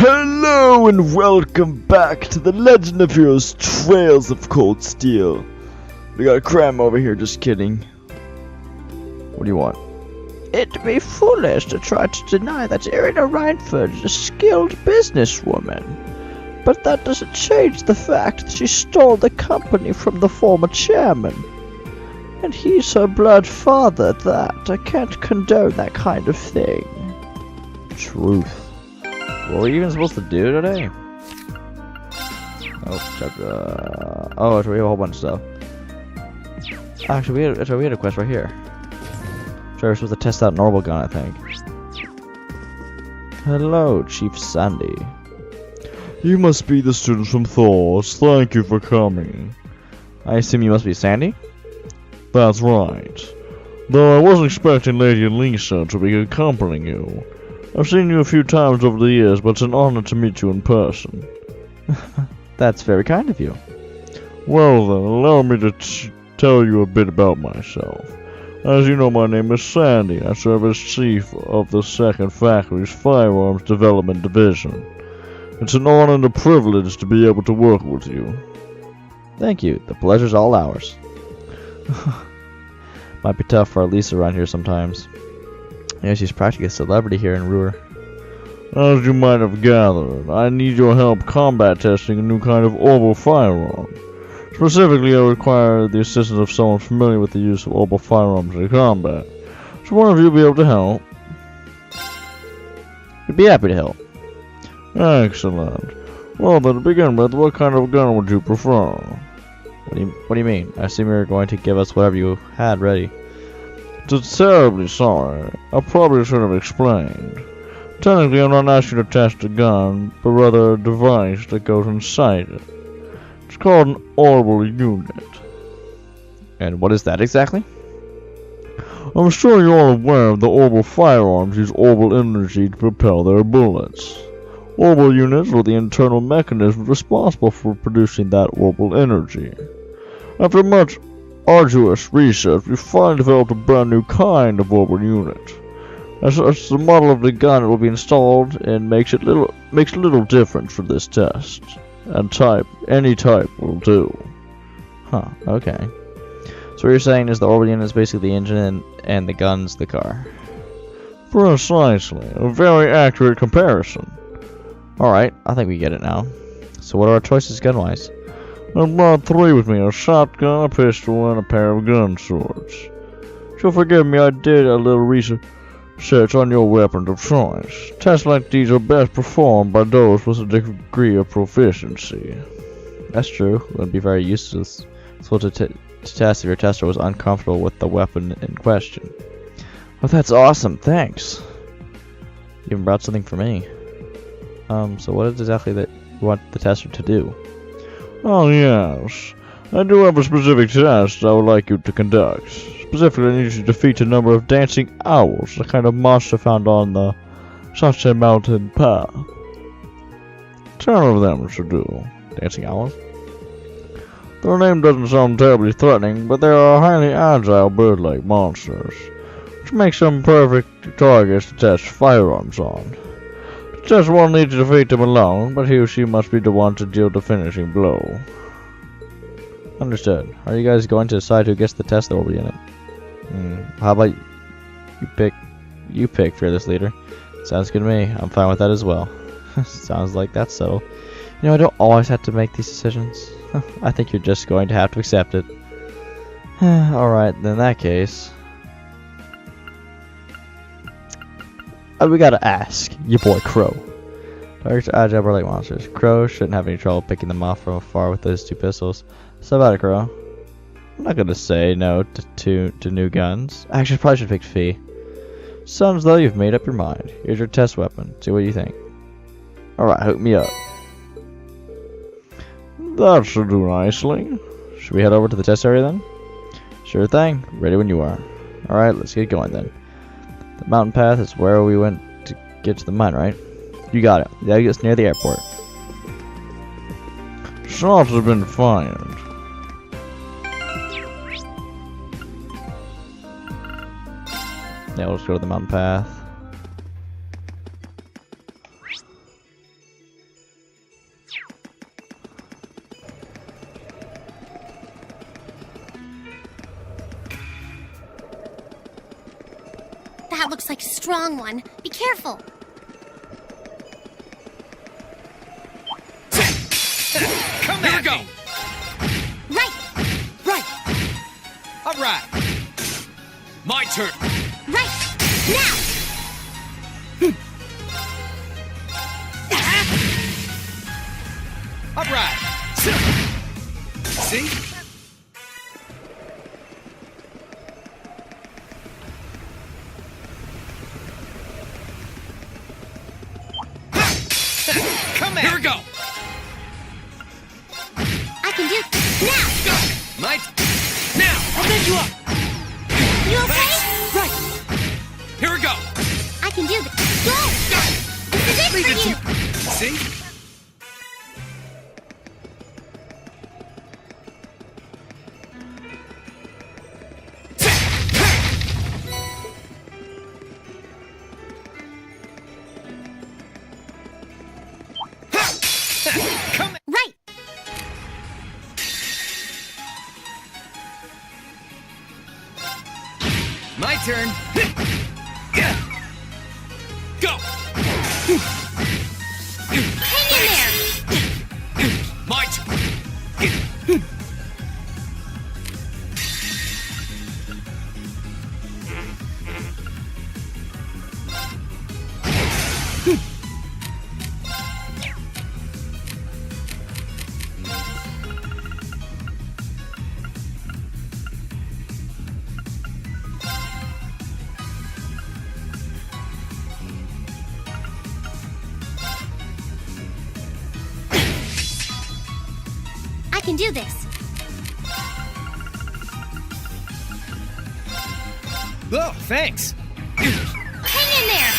Hello and welcome back to the Legend of Heroes Trails of Cold Steel. We got a cram over here, just kidding. What do you want? It'd be foolish to try to deny that Irina Reinford is a skilled businesswoman. But that doesn't change the fact that she stole the company from the former chairman. And he's her blood father at that. I can't condone that kind of thing. Truth. What were you even supposed to do today? Oh, we have a whole bunch of stuff. Actually, we had a quest right here. So we're supposed to test out an orbital gun, I think. Hello, Chief Sandy. You must be the student from Thors. Thank you for coming. I assume you must be Sandy? That's right. Though I wasn't expecting Lady Lisa to be accompanying you. I've seen you a few times over the years, but it's an honor to meet you in person. That's very kind of you. Well then, allow me to tell you a bit about myself. As you know, my name is Sandy. I serve as Chief of the 2nd Faculty's Firearms Development Division. It's an honor and a privilege to be able to work with you. Thank you. The pleasure's all ours. Might be tough for Lisa around here sometimes. Yeah, she's practically a celebrity here in Ruhr. As you might have gathered, I need your help combat testing a new kind of orbital firearm. Specifically, I require the assistance of someone familiar with the use of orbital firearms in combat. Should one of you be able to help? I'd be happy to help. Excellent. Well then, to begin with, what kind of gun would you prefer? What do you mean? I assume you're going to give us whatever you had ready. Terribly sorry. I probably should have explained. Technically, I'm not asking you to test a gun, but rather a device that goes inside it. It's called an orbital unit. And what is that exactly? I'm sure you're all aware that orbital firearms use orbital energy to propel their bullets. Orbital units are the internal mechanisms responsible for producing that orbital energy. After much arduous research, we finally developed a brand new kind of orbital unit. As such, the model of the gun it will be installed and makes little difference for this test. And any type will do. Huh, okay. So what you're saying is the orbital unit is basically the engine and the gun's the car. Precisely. A very accurate comparison. Alright, I think we get it now. So what are our choices gun-wise? I brought 3 with me, a shotgun, a pistol, and a pair of gun swords. You'll forgive me, I did a little research on your weapons of choice. Tests like these are best performed by those with a degree of proficiency. That's true. It would be very useless to test if your tester was uncomfortable with the weapon in question. Oh, that's awesome, thanks. You even brought something for me. So what is exactly that you want the tester to do? Oh yes, I do have a specific test I would like you to conduct. Specifically, I need you to defeat a number of dancing owls, a kind of monster found on the Sache Mountain path. 10 of them should do. Dancing owls? Their name doesn't sound terribly threatening, but they are highly agile bird-like monsters, which makes them perfect targets to test firearms on. Just one needs to defeat them alone, but he or she must be the one to deal the finishing blow. Understood. Are you guys going to decide who gets the test orbital unit? How about you pick, Fearless Leader? Sounds good to me. I'm fine with that as well. Sounds like that's settled. You know, I don't always have to make these decisions. I think you're just going to have to accept it. Alright, then in that case... we gotta ask your boy Crow. Targets are agile bird-like monsters. Crow shouldn't have any trouble picking them off from afar with those 2 pistols. So about it, Crow. I'm not gonna say no to new guns. Actually, I probably should pick Fee. Sounds though you've made up your mind. Here's your test weapon. See what you think. Alright, hook me up. That should do nicely. Should we head over to the test area then? Sure thing. Ready when you are. Alright, let's get going then. The mountain path is where we went to get to the mine, right? You got it. That gets near the airport. Shots have been fired. Yeah, we'll just go to the mountain path. That looks like a strong one. Be careful. Come here, go. Right. Right. All right. My turn. Right. Now. All right. See? Come here we go. I can do now. Go. Might. Now. I'll pick you up. You okay? Right. Here we go. I can do this. Go. Go. This is it Leave for it you. to see? Come here. Right. My turn. Go. Hang in there. My turn. I can do this. Oh, thanks. Hang in there.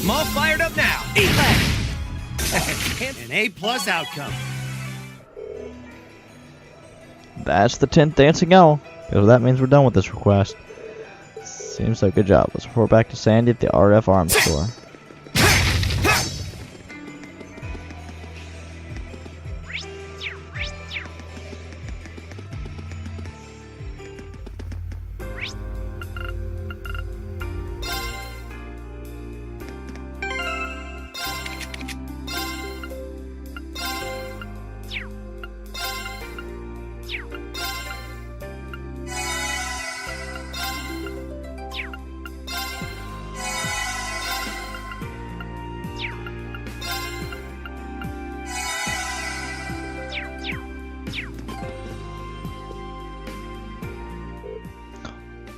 I'm all fired up now. Eat that. An A+ outcome. That's the 10th dancing hour. So that means we're done with this request. Seems like a good job. Let's report back to Sandy at the RF Arms store.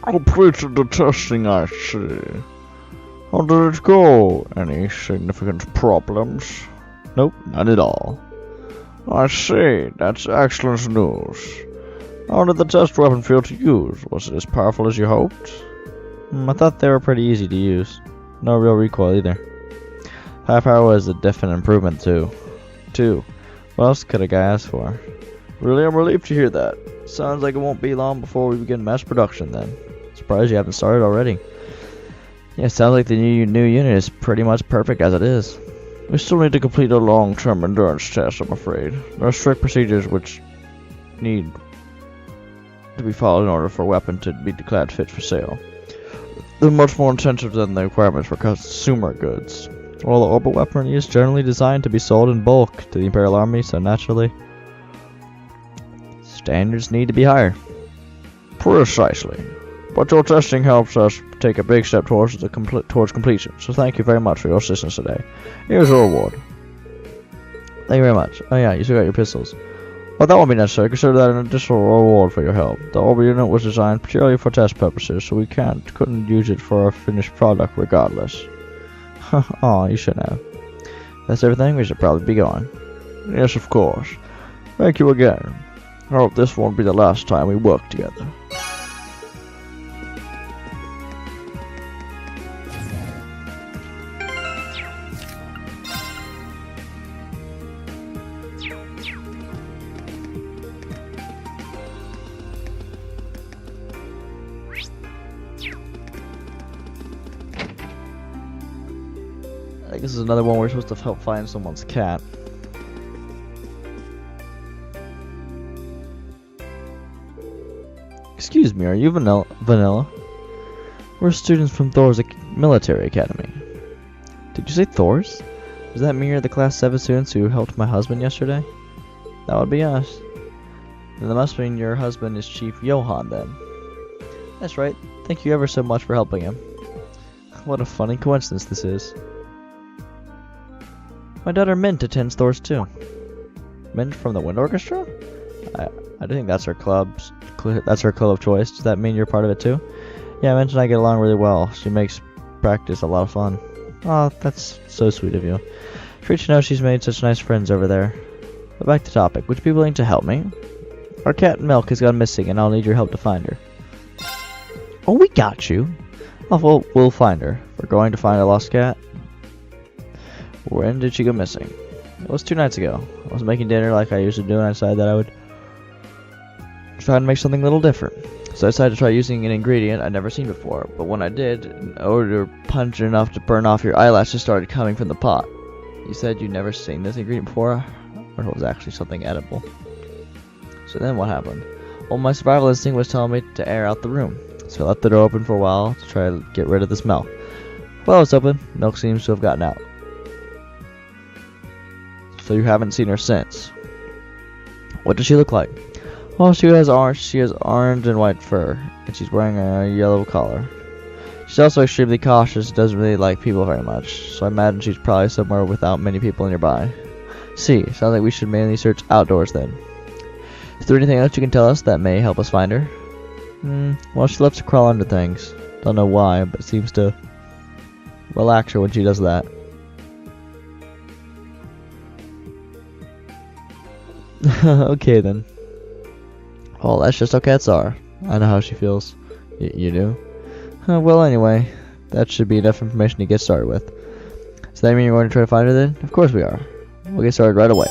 Completed the testing, I see. How did it go? Any significant problems? Nope, none at all. I see, that's excellent news. How did the test weapon feel to use? Was it as powerful as you hoped? I thought they were pretty easy to use. No real recoil either. Firepower was a definite improvement too. What else could a guy ask for? Really, I'm relieved to hear that. Sounds like it won't be long before we begin mass production then. Surprised you haven't started already. Yeah, sounds like the new unit is pretty much perfect as it is. We still need to complete a long-term endurance test, I'm afraid. There are strict procedures which need to be followed in order for a weapon to be declared fit for sale. They're much more intensive than the requirements for consumer goods. While the orbital weaponry is generally designed to be sold in bulk to the Imperial Army, so naturally, standards need to be higher. Precisely. But your testing helps us take a big step towards completion, so thank you very much for your assistance today. Here's your reward. Thank you very much. Oh yeah, you still got your pistols. Well, that won't be necessary. Consider that an additional reward for your help. The orbital unit was designed purely for test purposes, so we couldn't use it for our finished product regardless. Aw, you shouldn't have. That's everything, we should probably be going. Yes, of course. Thank you again. I hope this won't be the last time we work together. I guess this is another one where we're supposed to help find someone's cat. Excuse me, are you Vanilla? We're students from Thors Military Academy. Did you say Thors? Does that mean you're the Class 7 students who helped my husband yesterday? That would be us. Then that must mean your husband is Chief Johan then. That's right. Thank you ever so much for helping him. What a funny coincidence this is. My daughter Mint attends Thors too. Mint from the Wind Orchestra? I think that's her club's. That's her club of choice. Does that mean you're part of it too? Yeah, Mint and I get along really well. She makes practice a lot of fun. Oh, that's so sweet of you. Great to know she's made such nice friends over there. But back to topic. Would you be willing to help me? Our cat Milk has gone missing, and I'll need your help to find her. Oh, we got you. Oh, we'll find her. We're going to find a lost cat. When did she go missing? It was 2 nights ago. I was making dinner like I usually do, and I decided that I would try to make something a little different. So I decided to try using an ingredient I'd never seen before, but when I did, an odor pungent enough to burn off your eyelashes started coming from the pot. You said you'd never seen this ingredient before, or it was actually something edible. So then what happened? Well, my survival instinct was telling me to air out the room, so I left the door open for a while to try to get rid of the smell. While it's open, Milk seems to have gotten out. So you haven't seen her since. What does she look like? Well, she has orange and white fur, and she's wearing a yellow collar. She's also extremely cautious, doesn't really like people very much, so I imagine she's probably somewhere without many people nearby. See, sounds like we should mainly search outdoors then. Is there anything else you can tell us that may help us find her? Well, she loves to crawl under things. Don't know why, but it seems to relax her when she does that. Okay then. Well, that's just how cats are. I know how she feels. You do? Well, anyway, that should be enough information to get started with. Does that mean you're going to try to find her then? Of course we are. We'll get started right away.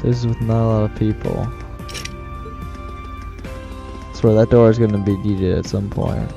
This is with not a lot of people. I swear that door is going to be needed at some point.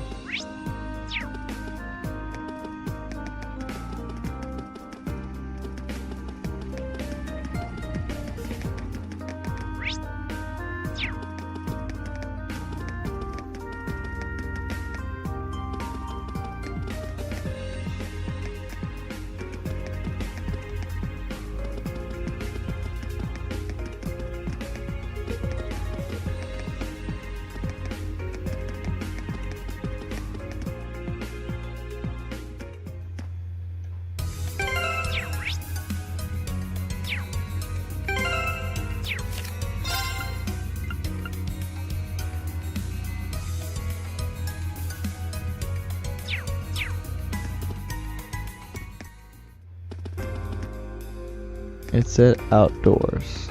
It said outdoors.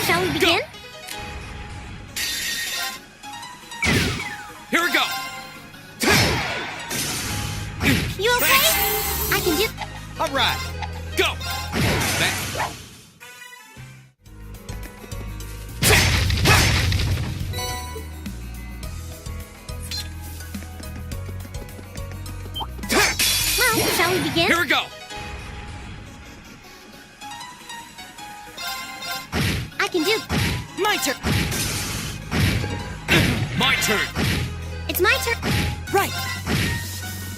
Shall we begin? Here we go. You okay? I can do. All right. Go. Back. Well, shall we begin? Here we go. I can do. My turn. My turn. It's my turn. Right.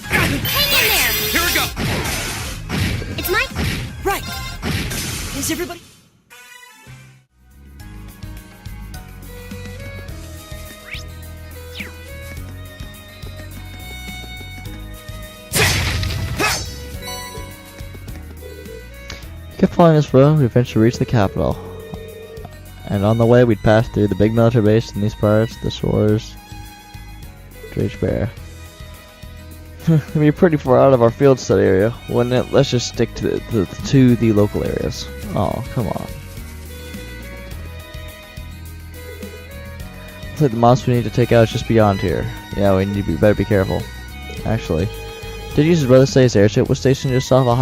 Hang in there. Here we go. It's my. Right. Is everybody? Kept following this road, we eventually reached the capital. And on the way, we'd pass through the big military base in these parts, the shores, Rage Bear. It'd be pretty far out of our field study area, wouldn't it? Let's just stick to the local areas. Oh, come on. Looks like the monster we need to take out is just beyond here. Yeah, we need to better be careful. Actually, did his brother say his airship was stationed just off a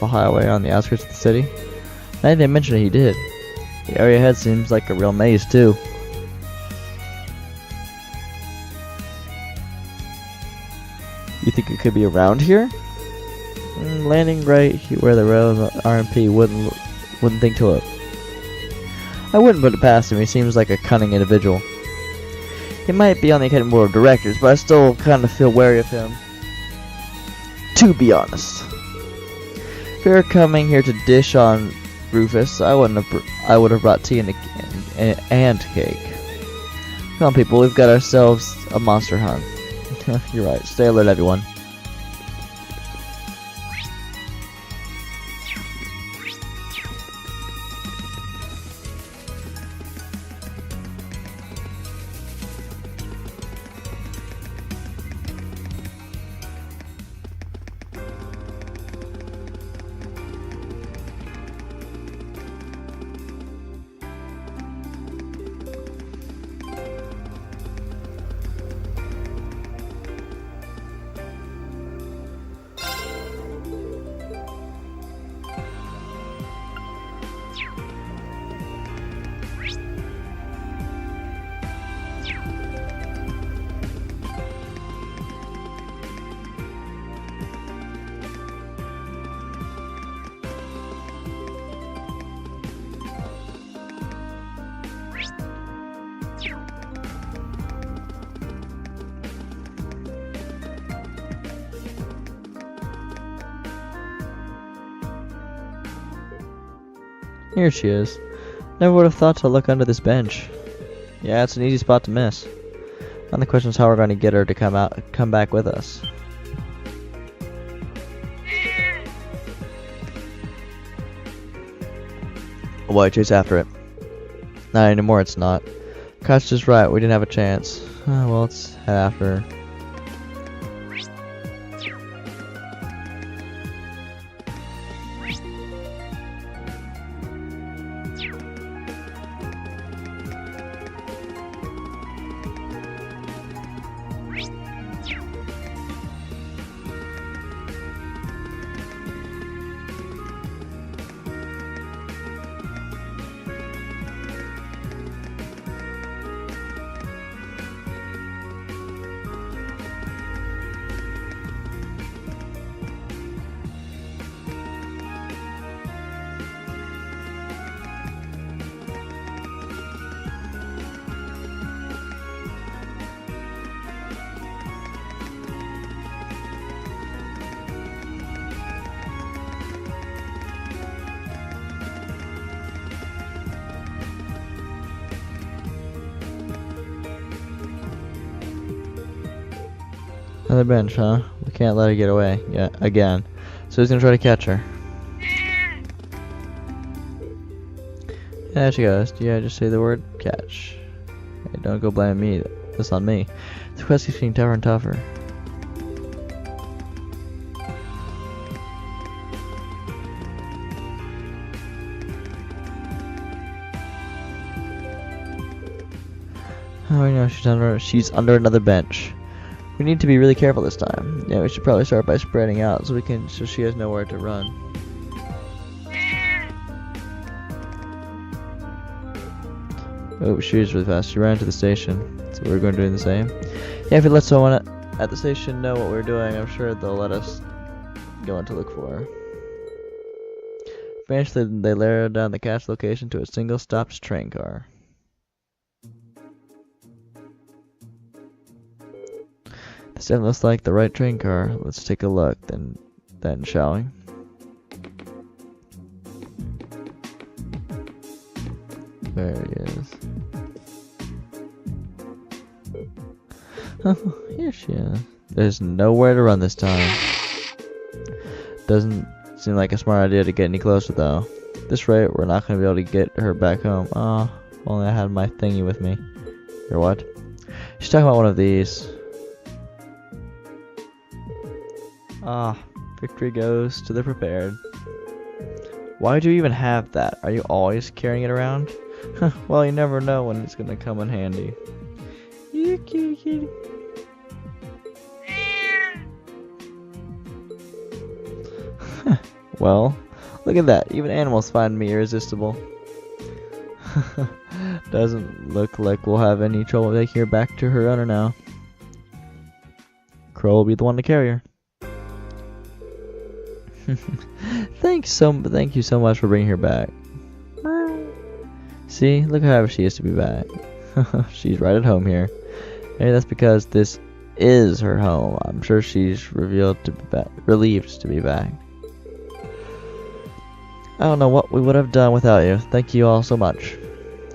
highway on the outskirts of the city? Now that they mentioned it, he did. The area ahead seems like a real maze too. You think it could be around here? Landing right where the railroad RMP wouldn't think to look. I wouldn't put it past him. He seems like a cunning individual. He might be on the Academy Board of Directors, but I still kind of feel wary of him. To be honest, if you were coming here to dish on Rufus, I would have brought tea and cake. Come on, people, we've got ourselves a monster hunt. You're right. Stay alert, everyone. Here she is. Never would have thought to look under this bench. Yeah, it's an easy spot to miss. And the question is how we're going to get her to come back with us. Why chase after it? Not anymore, it's not. Koch's just right, we didn't have a chance. Well, let's head after her. Another bench, huh? We can't let her get away yet again. So who's gonna try to catch her? Yeah, there she goes. Yeah, just say the word catch. Hey, don't go blaming me. That's on me. The quest keeps getting tougher and tougher. Oh, I know she's under another bench. We need to be really careful this time. Yeah, we should probably start by spreading out so she has nowhere to run. Oh, she's really fast. She ran to the station. So we're going to do the same. Yeah, if we let someone at the station know what we're doing, I'm sure they'll let us go on to look for her. Eventually, they narrowed down the catch location to a single stopped train car. This definitely looks like the right train car. Let's take a look, then shall we? There he is. Oh, here she is. There's nowhere to run this time. Doesn't seem like a smart idea to get any closer though. At this rate, we're not going to be able to get her back home. Oh, if only I had my thingy with me. Or what? She's talking about one of these. Ah, victory goes to the prepared. Why do you even have that? Are you always carrying it around? Well, you never know when it's gonna come in handy. You kitty kitty. Well, look at that. Even animals find me irresistible. Doesn't look like we'll have any trouble taking her back to her owner now. Crow will be the one to carry her. Thank you so much for bringing her back. See, look how happy she is to be back. She's right at home here. Maybe that's because this is her home. I'm sure she's relieved to be back. I don't know what we would have done without you. Thank you all so much.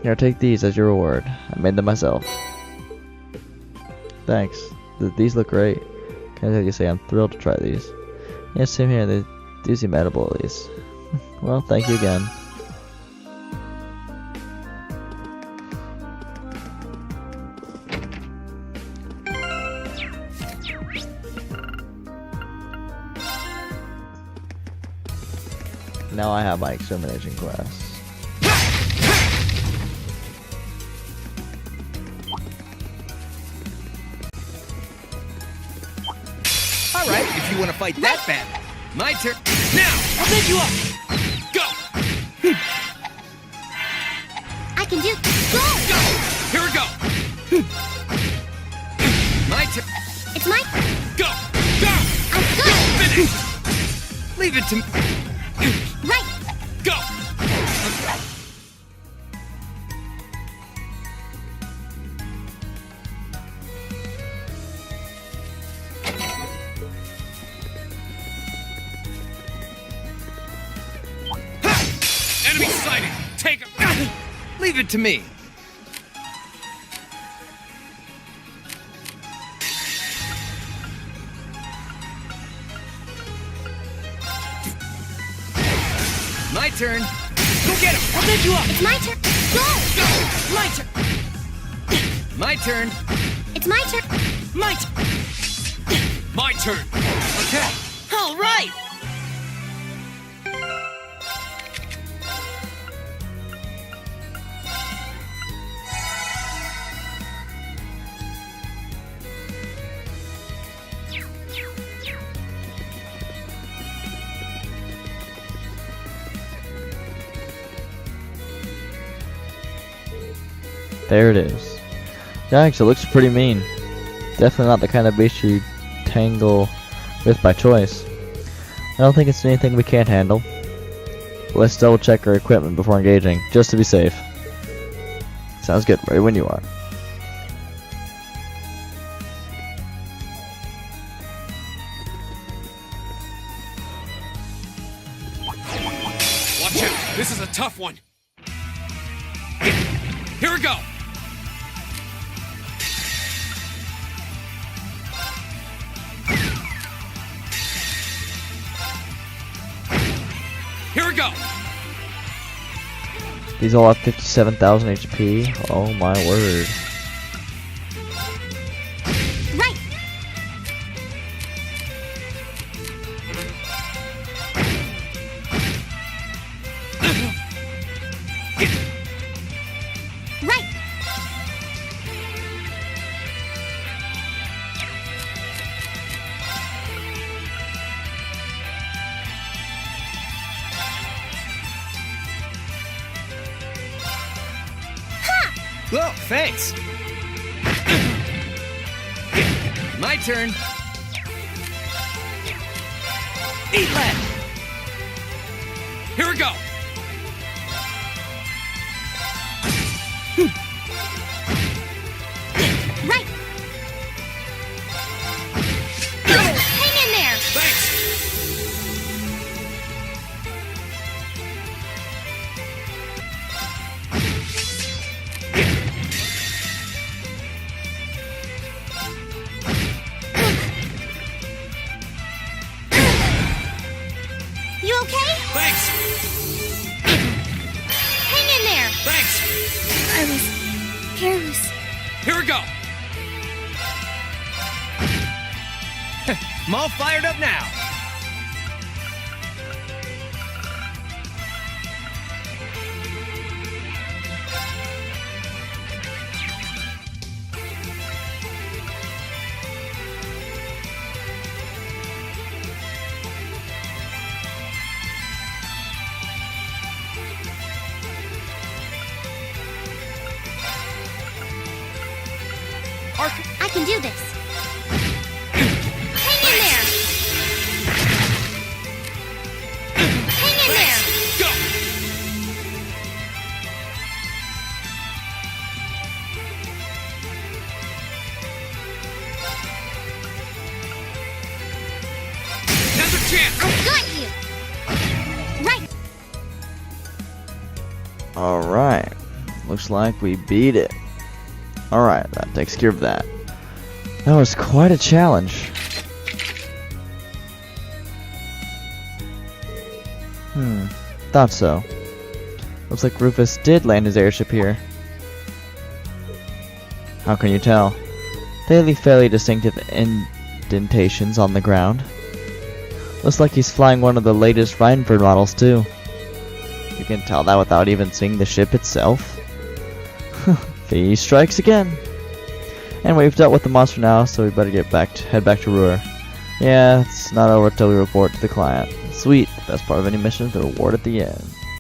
Here, take these as your reward. I made them myself. Thanks. These look great. Can I say I'm thrilled to try these? Yes, same here. They do seem edible at least. Well, thank you again. Now I have my extermination class. All right, if you want to fight that bad. My turn. Now, I'll pick you up. Go. I can do. Go! Go. Here we go. My turn. It's my. Go. Go. I'm Go. good! Finish. Leave it to me. Right! Go. Enemy sighted! Take him! Leave it to me! My turn! Go get him! I'll pick you up! It's my turn! Go! Go! My turn! My turn! It's my turn! My turn! My turn! Okay! All right! There it is. Yikes, it looks pretty mean. Definitely not the kind of beast you tangle with by choice. I don't think it's anything we can't handle. Let's double check our equipment before engaging, just to be safe. Sounds good, ready when you are. Watch out! This is a tough one! Here we go! Here we go! These all have 57,000 HP. Oh my word. Right! Right! Well, thanks! My turn! Eat that! Here we go! Right! Hang in there! Thanks! You okay? Thanks! Hang in there! Thanks! I was careless. Here we go! I'm all fired up now! do this. Hang in there. Hang in there. Go! Now's a chance! I got you. Right. Alright. Looks like we beat it. Alright, that takes care of that. That was quite a challenge. Thought so. Looks like Rufus did land his airship here. How can you tell? They leave fairly distinctive indentations on the ground. Looks like he's flying one of the latest Rhineford models too. You can tell that without even seeing the ship itself. He strikes again. And we've dealt with the monster now, so we better head back to Ruhr. Yeah, it's not over till we report to the client. Sweet, the best part of any mission is the reward at the end.